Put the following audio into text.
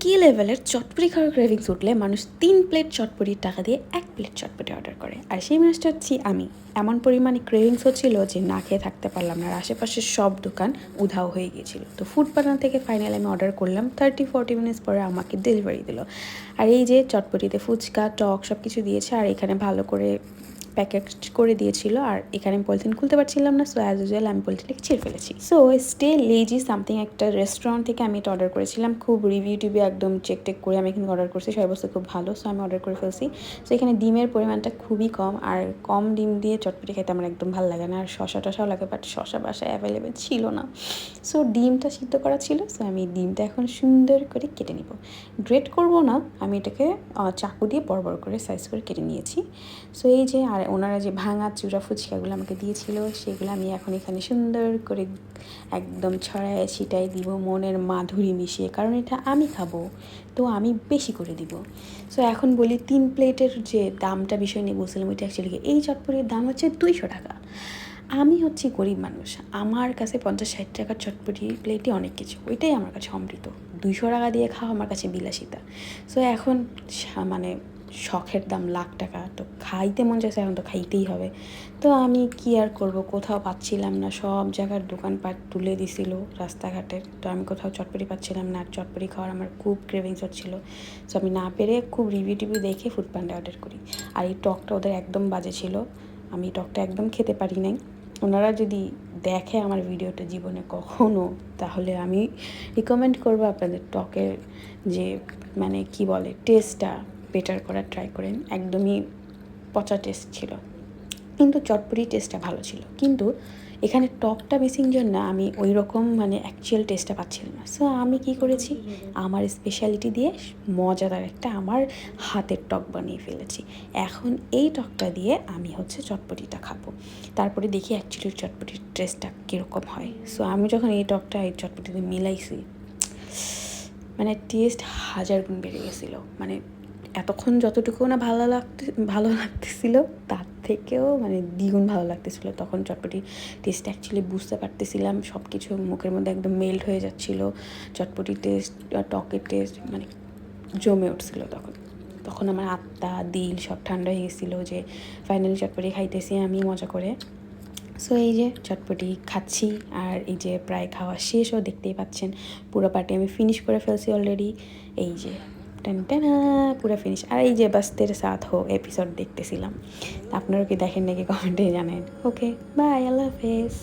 কি লেভেলের চটপটি খাওয়ার ক্রেভিংস উঠলে মানুষ 3 প্লেট চটপটির টাকা দিয়ে 1 প্লেট চটপটি অর্ডার করে, আর সেই মানুষটা হচ্ছি আমি। এমন পরিমাণে ক্রেভিংস হচ্ছিল যে না খেয়ে থাকতে পারলাম না, আর আশেপাশের সব দোকান উধাও হয়ে গিয়েছিল। তো ফুড পার্টনার থেকে ফাইনালি আমি অর্ডার করলাম, 30-40 মিনিটস পরে আমাকে ডেলিভারি দিল। আর এই যে চটপটিতে ফুচকা টক সব কিছু দিয়েছে, আর এখানে ভালো করে প্যাকেট করে দিয়েছিল, আর এখানে আমি পলিথিন খুলতে পারছিলাম না, সো অ্যাজ ইউজুয়াল আমি পলিথিনটাকে ছিঁড়ে ফেলেছি। সো স্টে লেজি সামথিং একটা রেস্টুরেন্ট থেকে আমি এটা অর্ডার করেছিলাম, খুব রিভিউ টিভিউ একদম চেক টেক করে আমি এখানে অর্ডার করছি, সবাই বলছে খুব ভালো, সো আমি অর্ডার করে ফেলছি। সো এখানে ডিমের পরিমাণটা খুবই কম, আর কম ডিম দিয়ে চটপটি খেতে আমার একদম ভালো লাগে না, আর শশা টশাও লাগে, বাট শশা বাসায় অ্যাভেলেবেল ছিল না। সো ডিমটা সিদ্ধ করা ছিল, সো আমি ডিমটা এখন সুন্দর করে কেটে নিব। গ্রেট করব না, আমি এটাকে চাকু দিয়ে বড় বড় করে সাইজ করে কেটে নিয়েছি। সো এই যে, আর ওনারা যে ভাঙা চূড়া ফুচকাগুলো আমাকে দিয়েছিল, সেগুলো আমি এখন এখানে সুন্দর করে একদম ছড়ায় ছিটাই দিব মনের মাধুরী মিশিয়ে, কারণ এটা আমি খাবো, তো আমি বেশি করে দিব। সো এখন বলি 3 প্লেটের যে দামটা বিষয় নিয়ে বলছিলাম, ওইটা অ্যাকচুয়ালি এই চটপটির দাম হচ্ছে 200 টাকা। আমি হচ্ছি গরিব মানুষ, আমার কাছে 50-60 টাকার চটপটি প্লেটই অনেক কিছু, ওইটাই আমার কাছে অমৃত। 200 টাকা দিয়ে খাওয়া আমার কাছে বিলাসিতা। সো এখন মানে শখের দাম লাখ টাকা, তো খাইতে মন চাইছে, এখন তো খাইতেই হবে। তো আমি কি আর করব, কোথাও পাচ্ছিলাম না, সব জায়গার দোকানপাট তুলে দিছিল রাস্তাঘাটের, তো আমি কোথাও চটপটি পাচ্ছিলাম না, আর চটপটি খাওয়ার আমার খুব ক্রেভিংস হচ্ছিলো। সো আমি না পেরে খুব রিভিউ টিভিউ দেখে ফুড পান্ডা অর্ডার করি। আর এই টকটা ওদের একদম বাজে ছিল, আমি টকটা একদম খেতে পারি নাই। ওনারা যদি দেখে আমার ভিডিওটা জীবনে কখনো, তাহলে আমি রিকমেন্ড করবো আপনাদের টকের যে মানে কি বলে টেস্টটা বেটার করার ট্রাই করেন। একদমই পচা টেস্ট ছিল, কিন্তু চটপটির টেস্টটা ভালো ছিল। কিন্তু এখানে টকটা মিসিং জন্য আমি ওই রকম মানে অ্যাকচুয়াল টেস্টটা পাচ্ছিলাম না। সো আমি কি করেছি, আমার স্পেশালিটি দিয়ে মজাদার একটা আমার হাতের টক বানিয়ে ফেলেছি। এখন এই টকটা দিয়ে আমি হচ্ছে চটপটিটা খাবো, তারপরে দেখি অ্যাকচুয়ালি চটপটির টেস্টটা কীরকম হয়। সো আমি যখন এই টকটা এই চটপটিতে মিলাইছি, মানে টেস্ট 1000 গুণ বেড়ে গেছিলো। মানে এতক্ষণ যতটুকু না ভালো লাগতেছিল, তার থেকেও মানে দ্বিগুণ ভালো লাগতেছিলো। তখন চটপটি টেস্ট অ্যাকচুয়ালি বুঝতে পারতেছিলাম, সব কিছু মুখের মধ্যে একদম মেল্ট হয়ে যাচ্ছিলো। চটপটি টেস্ট, টকের টেস্ট মানে জমে উঠছিলো। তখন আমার আত্মা দিল সব ঠান্ডা হয়ে গেছিলো যে ফাইনালি চটপটি খাইতেছি আমি মজা করে। সো এই যে চটপটি খাচ্ছি, আর এই যে প্রায় খাওয়া শেষও, দেখতেই পাচ্ছেন পুরো পার্টি আমি ফিনিশ করে ফেলছি অলরেডি। এই যে টানা পুরো ফিনিশ। আর এই যে বাস তেরে সাথ হো এপিসোড দেখতেছিলাম, আপনারা কি দেখেন নাকি কমেন্টে জানেন। ওকে, বাই, আল্লাহ হাফেজ।